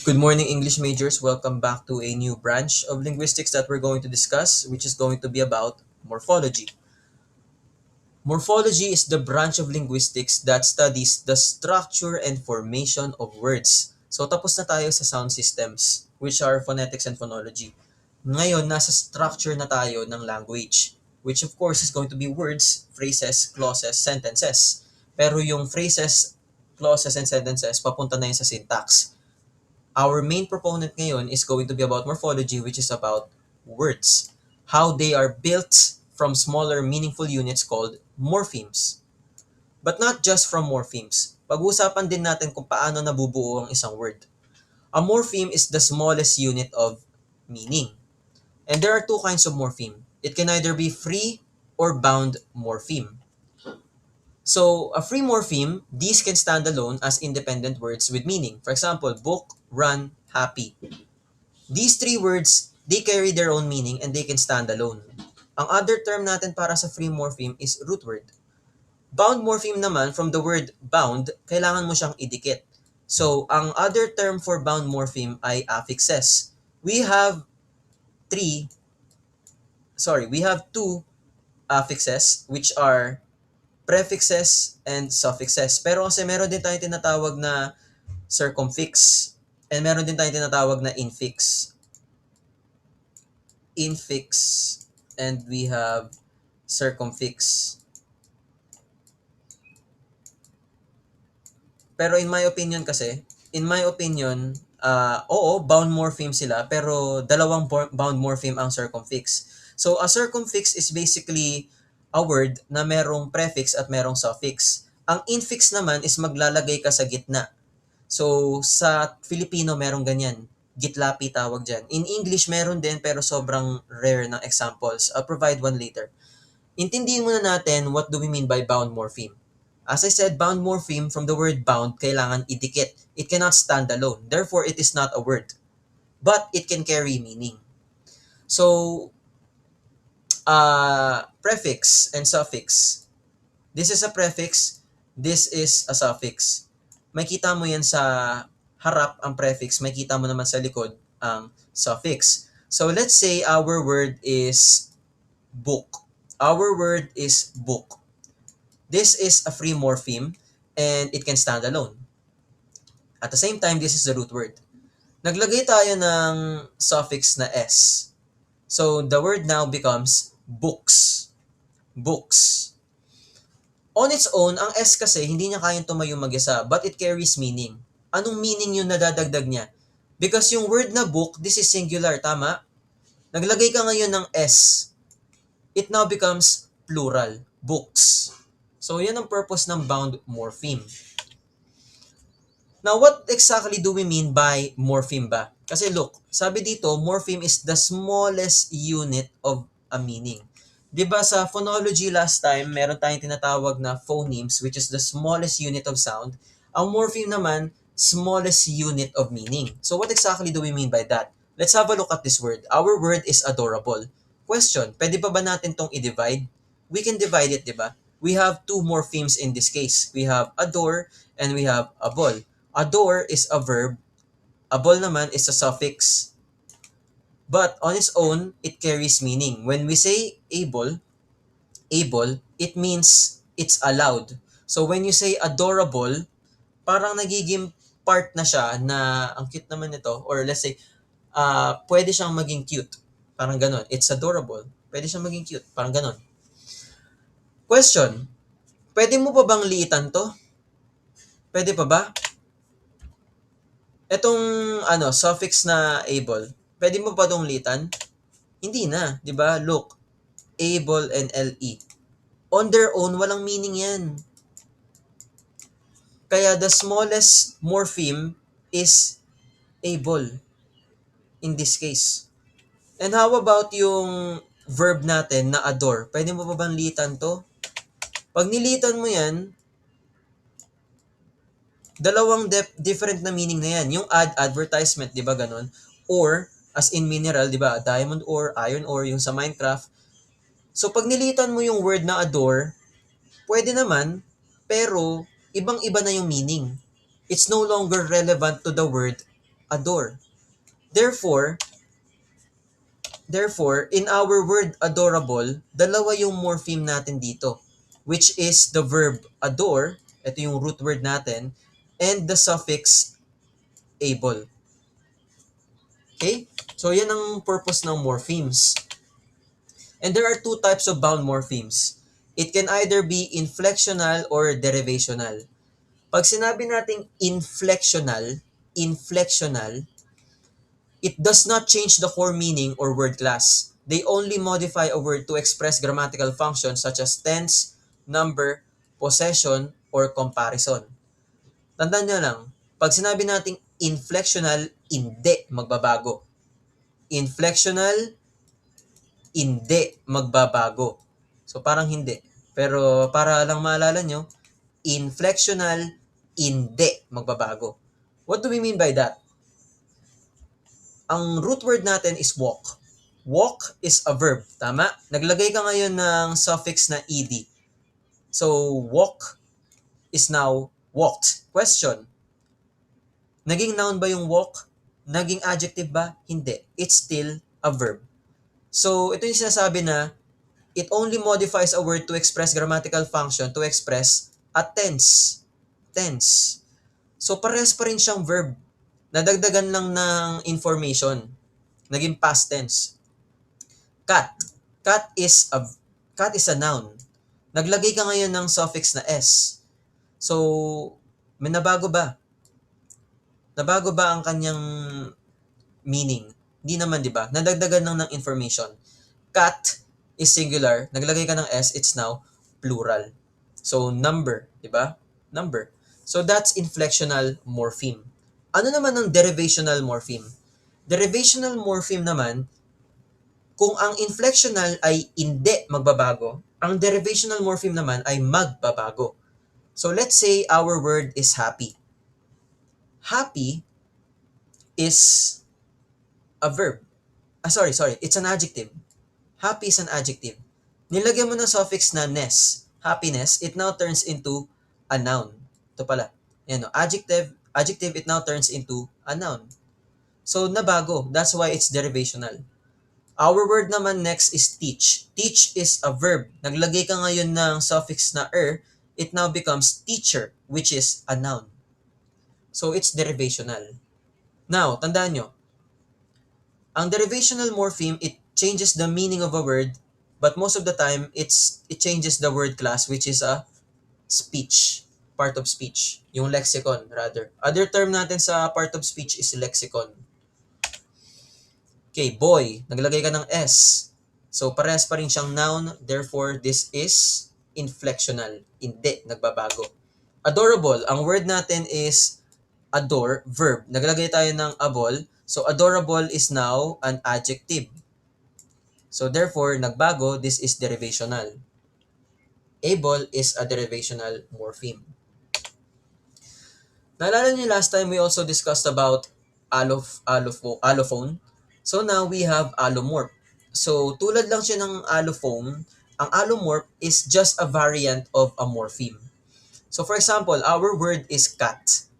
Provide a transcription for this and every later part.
Good morning, English majors. Welcome back to a new branch of linguistics that we're going to discuss, which is going to be about morphology. Morphology is the branch of linguistics that studies the structure and formation of words. So tapos na tayo sa sound systems, which are phonetics and phonology. Ngayon, nasa structure na tayo ng language, which of course is going to be words, phrases, clauses, sentences. Pero yung phrases, clauses, and sentences, papunta na yun sa syntax. Our main proponent ngayon is going to be about morphology, which is about words, how they are built from smaller meaningful units called morphemes. But not just from morphemes. Pag-uusapan din natin kung paano nabubuo ang isang word. A morpheme is the smallest unit of meaning. And there are two kinds of morpheme. It can either be free or bound morpheme. So, a free morpheme, these can stand alone as independent words with meaning. For example, book, run, happy. These three words, they carry their own meaning and they can stand alone. Ang other term natin para sa free morpheme is root word. Bound morpheme naman, from the word bound, kailangan mo siyang idikit. So, ang other term for bound morpheme ay affixes. We have three, we have two affixes which are prefixes and suffixes. Pero kasi meron din tayong tinatawag na circumfix and meron din tayong tinatawag na infix. Infix and we have circumfix. Pero in my opinion, oo, bound morpheme sila, pero dalawang bound morpheme ang circumfix. So, a circumfix is basically a word na merong prefix at merong suffix. Ang infix naman is maglalagay ka sa gitna. So, sa Filipino merong ganyan. Gitlapi tawag dyan. In English meron din pero sobrang rare ng examples. I'll provide one later. Intindihin muna natin what do we mean by bound morpheme. As I said, bound morpheme from the word bound, kailangan idikit. It cannot stand alone. Therefore, it is not a word. But it can carry meaning. So, prefix and suffix. This is a prefix. This is a suffix. Makita mo yan sa harap ang prefix. Makita mo naman sa likod ang suffix. So, let's say our word is book. Our word is book. This is a free morpheme and it can stand alone. At the same time, this is the root word. Naglagay tayo ng suffix na s. So, the word now becomes books. Books. On its own, ang s kasi hindi niya kayang tumayo mag-isa, but it carries meaning. Anong meaning yung nadadagdag niya? Because yung word na book, this is singular, tama? Naglagay ka ngayon ng s. It now becomes plural. Books. So, yan ang purpose ng bound morpheme. Now, what exactly do we mean by morpheme ba? Kasi look, sabi dito, morpheme is the smallest unit of a meaning. 'Di ba sa phonology last time, meron tayong tinatawag na phonemes, which is the smallest unit of sound. Ang morpheme naman, smallest unit of meaning. So what exactly do we mean by that? Let's have a look at this word. Our word is adorable. Question, pwede pa ba natin tong i-divide? We can divide it, 'di ba? We have two morphemes in this case. We have adore and we have abol. Adore is a verb. Abol naman is a suffix. But on its own, it carries meaning. When we say able, it means it's allowed. So when you say adorable, parang nagiging part na siya na ang cute naman nito, or let's say, pwede siyang maging cute. Parang ganon. It's adorable. Pwede siyang maging cute. Parang ganon. Question, pwede mo pa bang liitan to? Pwede pa ba? Etong suffix na able, pwede mo pa tong litan? Hindi na, 'di ba? Look, able and le. On their own, walang meaning 'yan. Kaya the smallest morpheme is able in this case. And how about yung verb natin na adore? Pwede mo pa bang litan to? Pag nilitan mo 'yan, dalawang different na meaning na 'yan. Yung advertisement, 'di ba ganon? Or as in mineral, 'di ba? Diamond ore, iron ore, yung sa Minecraft. So pag nilitan mo yung word na adore, pwede naman, pero ibang-iba na yung meaning. It's no longer relevant to the word adore. Therefore, in our word adorable, dalawa yung morpheme natin dito, which is the verb adore, ito yung root word natin, and the suffix able. Okay? So, yan ang purpose ng morphemes. And there are two types of bound morphemes. It can either be inflectional or derivational. Pag sinabi nating inflectional, it does not change the core meaning or word class. They only modify a word to express grammatical functions such as tense, number, possession, or comparison. Tandaan nyo lang, pag sinabi nating inflectional, hindi magbabago. Inflectional, hindi magbabago. So parang hindi. Pero para lang maalala nyo, inflectional, hindi magbabago. What do we mean by that? Ang root word natin is walk. Walk is a verb, tama? Naglagay ka ngayon ng suffix na ed. So, walk is now walked. Question, naging noun ba yung walk? Naging adjective ba? Hindi. It's still a verb. So, ito yung sinasabi na it only modifies a word to express grammatical function, to express a tense. Tense. So, parehas pa rin siyang verb. Nadagdagan lang ng information. Naging past tense. Cat. Cat is a cat is a noun. Naglagay ka ngayon ng suffix na s. So, may nabago ba? Nabago ba ang kanyang meaning? Hindi naman, di ba? Nadagdagan lang ng information. Cat is singular. Naglagay ka ng s, it's now plural. So, number, di ba? Number. So, that's inflectional morpheme. Ano naman ang derivational morpheme? Derivational morpheme naman, kung ang inflectional ay hindi magbabago, ang derivational morpheme naman ay magbabago. So let's say our word is happy. Happy is a verb. Sorry, it's an adjective. Happy is an adjective. Nilagyan mo ng suffix na ness, happiness, it now turns into a noun. Ito pala. Yan, no? Adjective, it now turns into a noun. So, nabago. That's why it's derivational. Our word naman next is teach. Teach is a verb. Naglagay ka ngayon ng suffix na it now becomes teacher, which is a noun. So, it's derivational. Now, tandaan nyo, ang derivational morpheme, it changes the meaning of a word, but most of the time, it changes the word class, which is a speech. Part of speech. Yung lexicon, rather. Other term natin sa part of speech is lexicon. Okay, boy. Naglagay ka ng S. So, parehas pa rin siyang noun. Therefore, this is inflectional. Hindi, nagbabago. Adorable. Ang word natin is adore, verb. Naglagay tayo ng able. So, adorable is now an adjective. So, therefore, nagbago. This is derivational. Able is a derivational morpheme. Naalala niyo last time we also discussed about allophone. So now we have allomorph. So tulad lang siya ng allophone, ang allomorph is just a variant of a morpheme. So for example, our word is cat.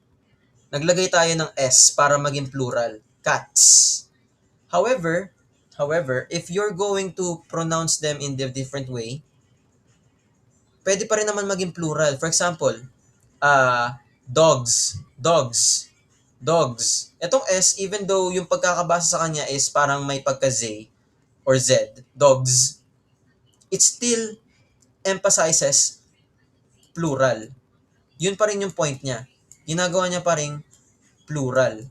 Naglagay tayo ng s para maging plural, cats. However, if you're going to pronounce them in the different way, pwede pa rin naman maging plural. For example, dogs. Itong S, even though yung pagkakabasa sa kanya is parang may pagka-Z or Z, dogs, it still emphasizes plural. Yun pa rin yung point niya. Ginagawa niya pa rin plural.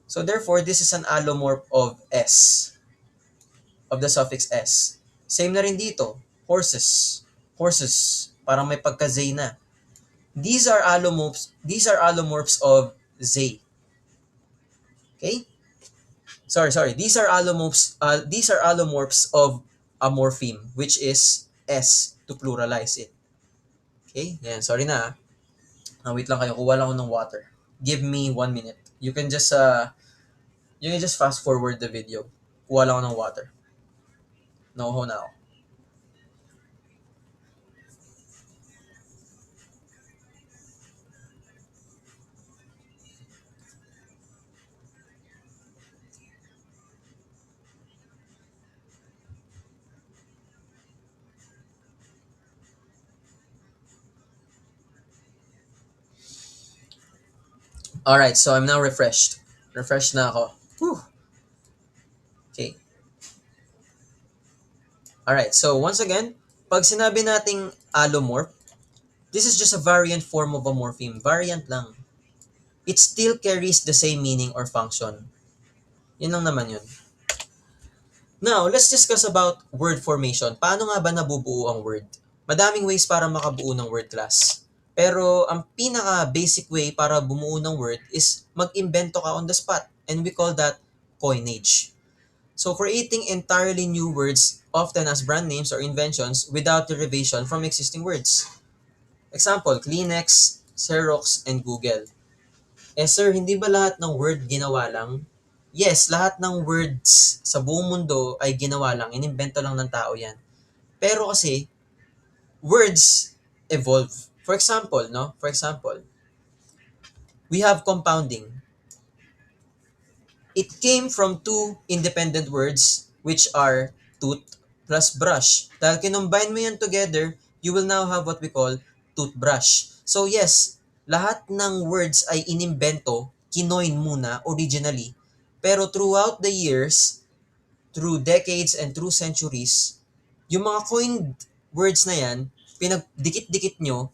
So therefore, this is an allomorph of S, of the suffix S. Same na rin dito, horses, parang may pagka-Z na. These are allomorphs of Z. Okay? Sorry. These are allomorphs of a morpheme, which is S to pluralize it. Okay? Yan, sorry na. Wait lang kayo, kuha lang ako ng water. Give me 1 minute. You can just fast forward the video. Kuha lang ako ng water. Nauho na ako. Alright, so I'm now refreshed. Refreshed na ako. Whew. Okay. Alright, so once again, pag sinabi nating allomorph, this is just a variant form of a morpheme. Variant lang. It still carries the same meaning or function. Yun lang naman yun. Now, let's discuss about word formation. Paano nga ba nabubuo ang word? Madaming ways para makabuo ng word class. Pero ang pinaka-basic way para bumuo ng word is mag-imbento ka on the spot. And we call that coinage. So, creating entirely new words, often as brand names or inventions, without derivation from existing words. Example, Kleenex, Xerox, and Google. Eh sir, hindi ba lahat ng word ginawa lang? Yes, lahat ng words sa buong mundo ay ginawa lang. Inimbento lang ng tao yan. Pero kasi, words evolve. For example, no? For example, we have compounding. It came from two independent words which are tooth plus brush. Dahil kinumbine mo yan together, you will now have what we call toothbrush. So yes, lahat ng words ay inimbento, kinoin muna originally. Pero throughout the years, through decades and through centuries, yung mga coined words na yan, pinagdikit-dikit nyo,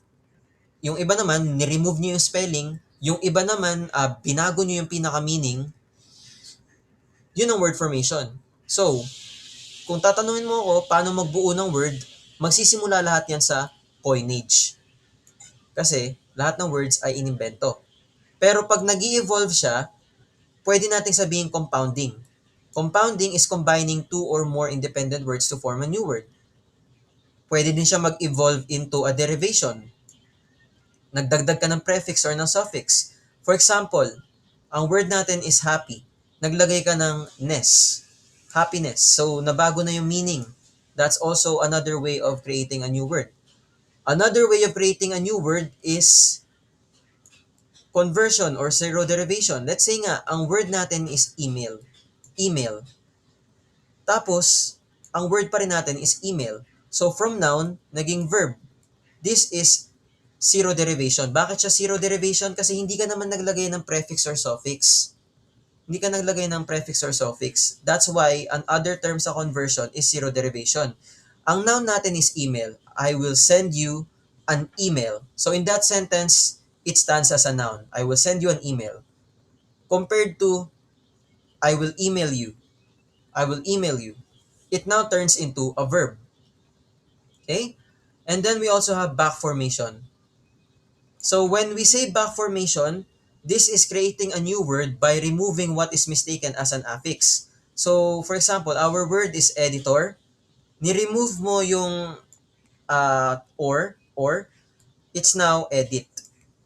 yung iba naman, ni-remove nyo yung spelling, yung iba naman, binago nyo yung pinaka-meaning, yun ang word formation. So, kung tatanungin mo ako paano magbuo ng word, magsisimula lahat yan sa coinage. Kasi lahat ng words ay inimbento. Pero pag nag evolve siya, pwede nating sabihin compounding. Compounding is combining two or more independent words to form a new word. Pwede din siya mag-evolve into a derivation. Nagdagdag ka ng prefix or ng suffix. For example, ang word natin is happy. Naglagay ka ng ness, happiness. So, nabago na yung meaning. That's also another way of creating a new word. Another way of creating a new word is conversion or zero derivation. Let's say nga, ang word natin is email. Email. Tapos, ang word pa rin natin is email. So, from noun, naging verb. This is zero derivation. Bakit siya zero derivation? Kasi hindi ka naman naglagay ng prefix or suffix. Hindi ka naglagay ng prefix or suffix. That's why an other term sa conversion is zero derivation. Ang noun natin is email. I will send you an email. So in that sentence, it stands as a noun. I will send you an email. Compared to I will email you. I will email you. It now turns into a verb. Okay? And then we also have back formation. So when we say back formation, this is creating a new word by removing what is mistaken as an affix. So for example, our word is editor. Ni-remove mo yung or, it's now edit.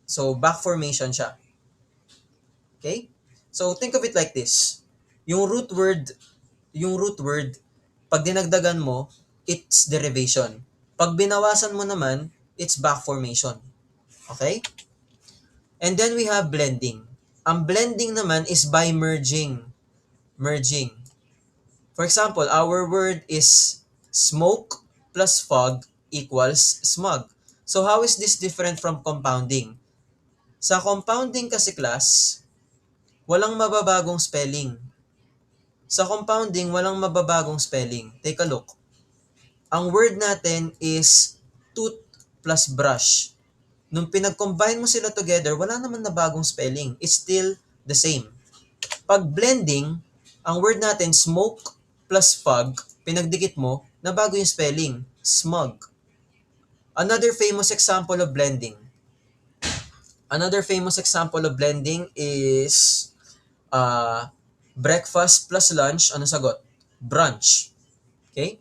So back formation siya. Okay? So think of it like this. Yung root word, pag dinagdagan mo, it's derivation. Pag binawasan mo naman, it's back formation. Okay? And then we have blending. Ang blending naman is by merging. Merging. For example, our word is smoke plus fog equals smog. So how is this different from compounding? Sa compounding kasi class, walang mababagong spelling. Sa compounding, walang mababagong spelling. Take a look. Ang word natin is tooth plus brush. Nung pinag-combine mo sila together, wala naman na bagong spelling. It's still the same. Pag blending, ang word natin, smoke plus fog, pinagdikit mo, nabago yung spelling, smog. Another famous example of blending. Another famous example of blending is breakfast plus lunch, ano sagot? Brunch. Okay?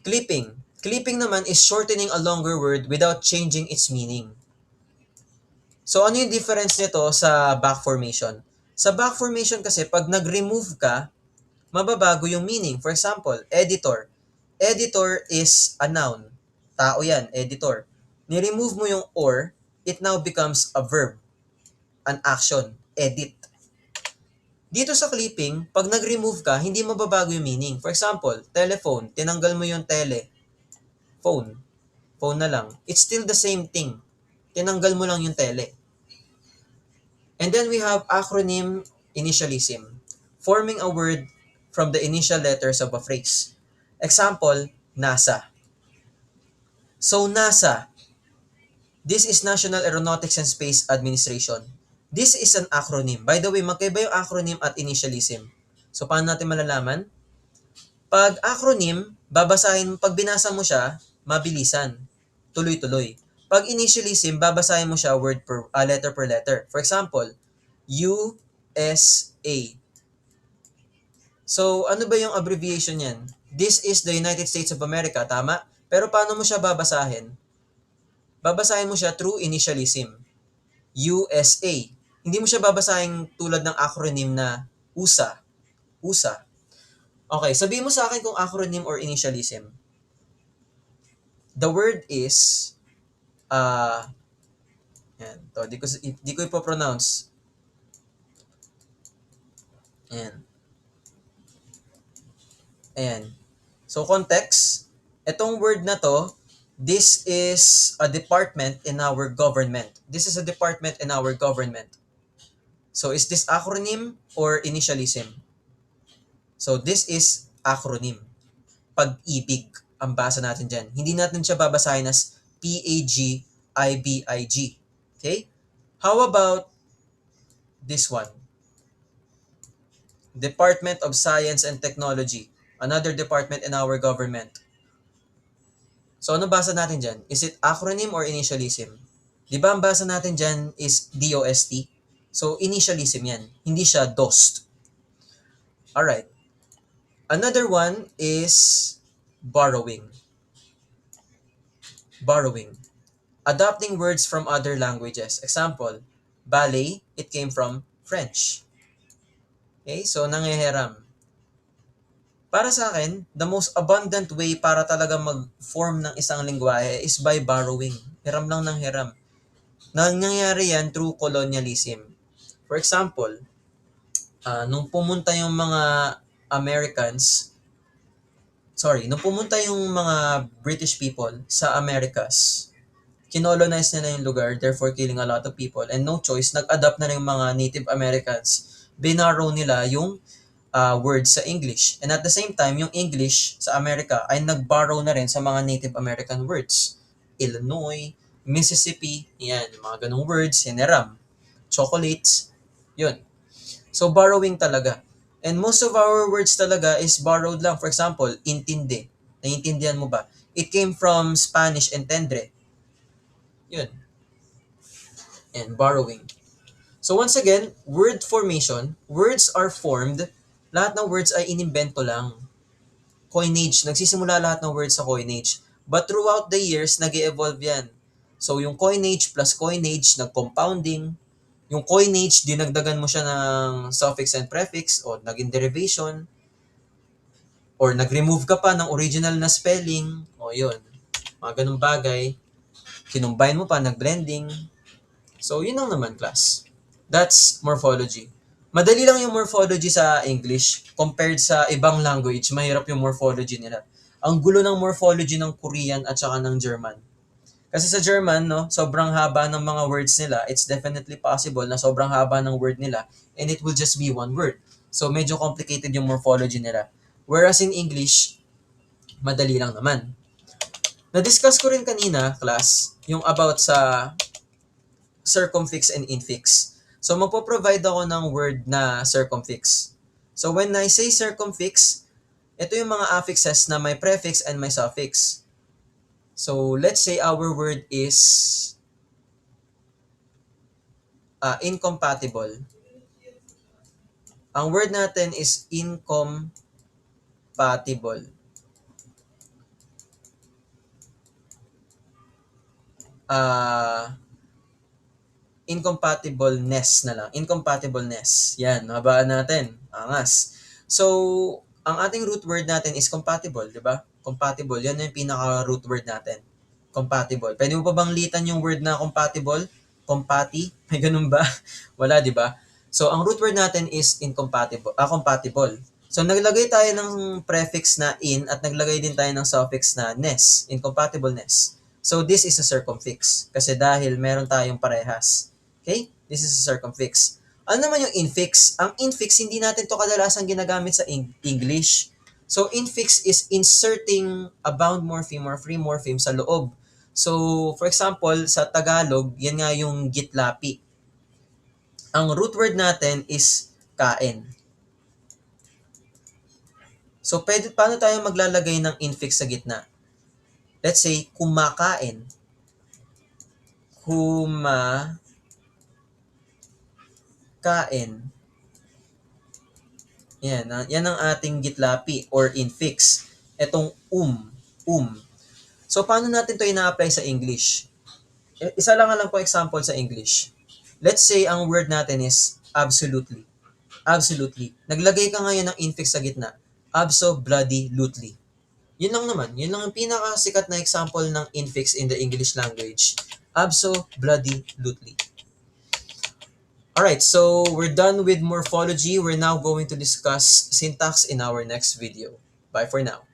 Clipping. Clipping naman is shortening a longer word without changing its meaning. So, ano yung difference nito sa back formation? Sa back formation kasi, pag nag-remove ka, mababago yung meaning. For example, editor. Editor is a noun. Tao yan, editor. Ni-remove mo yung or, it now becomes a verb, an action, edit. Dito sa clipping, pag nag-remove ka, hindi mababago yung meaning. For example, telephone, tinanggal mo yung tele, phone. Phone na lang. It's still the same thing. Tinanggal mo lang yung tele. And then we have acronym initialism, forming a word from the initial letters of a phrase. Example, NASA. So NASA, this is National Aeronautics and Space Administration. This is an acronym. By the way, magkaiba yung acronym at initialism. So paano natin malalaman? Pag acronym, pag binasa mo siya, mabilisan. Tuloy-tuloy. Pag initialism, babasahin mo siya letter per letter. For example, USA. So, ano ba yung abbreviation niyan? This is the United States of America, tama? Pero paano mo siya babasahin? Babasahin mo siya through initialism. USA. Hindi mo siya babasahin tulad ng acronym na USA. USA. Okay, sabihin mo sa akin kung acronym or initialism. The word is, yan, to, di ko ipopronounce. Ayan. Ayan. So, context, itong word na to, this is a department in our government. This is a department in our government. So, is this acronym or initialism? So, this is acronym. Pag-ibig ang basa natin dyan. Hindi natin siya babasahin as PAGIBIG. Okay? How about this one? Department of Science and Technology. Another department in our government. So, ano basa natin dyan? Is it acronym or initialism? Di ba ang basa natin dyan is DOST? So, initialism yan. Hindi siya DOST. Alright. Another one is borrowing. Borrowing. Adopting words from other languages. Example, ballet, it came from French. Okay, so nangihiram. Para sa akin, the most abundant way para talaga mag-form ng isang lingwahe is by borrowing. Hiram lang ng hiram. Nangyayari yan through colonialism. For example, nung pumunta yung mga nung pumunta yung mga British people sa Americas, kinolonize nila yung lugar, therefore killing a lot of people, and no choice, nag-adapt na yung mga Native Americans. Binarrow nila yung words sa English. And at the same time, yung English sa America ay nag-borrow na rin sa mga Native American words. Illinois, Mississippi, yan, mga ganong words, hiniram. Chocolates, yun. So, borrowing talaga. And most of our words talaga is borrowed lang. For example, intinde. Naiintindihan mo ba? It came from Spanish entendre. Yun. And borrowing. So once again, word formation, words are formed, lahat ng words ay inimbento lang. Coinage, nagsisimula lahat ng words sa coinage. But throughout the years, nag-evolve yan. So yung coinage plus coinage, nag-compounding. Yung coinage, dinagdagan mo siya ng suffix and prefix o naging derivation. Or nag-remove ka pa ng original na spelling. O yun, mga ganung bagay. Kinumbine mo pa, nag-blending. So yun lang naman, class. That's morphology. Madali lang yung morphology sa English compared sa ibang language. Mahirap yung morphology nila. Ang gulo ng morphology ng Korean at saka ng German. Kasi sa German, no, sobrang haba ng mga words nila. It's definitely possible na sobrang haba ng word nila and it will just be one word. So medyo complicated yung morphology nila. Whereas in English, madali lang naman. Na-discuss ko rin kanina, class, yung about sa circumfix and infix. So, magpo-provide ako ng word na circumfix. So, when I say circumfix, ito yung mga affixes na may prefix and may suffix. So, let's say our word is incompatible. Ang word natin is incompatible. Incompatibleness na lang. Incompatibleness. Yan, mabaan natin. Angas. So, ang ating root word natin is compatible, di ba? Compatible. Yan yung pinaka-root word natin. Compatible. Pwede mo pa bang litan yung word na compatible? Compati? May ganun ba? Wala, di ba? So, ang root word natin is compatible. So, naglagay tayo ng prefix na in at naglagay din tayo ng suffix na ness. Incompatibleness. So, this is a circumfix. Kasi dahil meron tayong parehas. Okay? This is a circumfix. Ano naman yung infix? Ang infix, hindi natin to kadalasan ginagamit sa English. So, infix is inserting a bound morpheme or free morpheme sa loob. So, for example, sa Tagalog, yan nga yung gitlapi. Ang root word natin is kain. So, paano tayo maglalagay ng infix sa gitna? Let's say, kumakain. Kumakain. Yan ang ating gitlapi or infix. Etong um. So, paano natin to ina-apply sa English? Isa lang po example sa English. Let's say, ang word natin is absolutely. Absolutely. Naglagay ka ngayon ng infix sa gitna. Abso-bloody-lutely. Yun lang naman. Yun lang ang pinakasikat na example ng infix in the English language. Abso-bloody-lutely. Alright, so we're done with morphology. We're now going to discuss syntax in our next video. Bye for now.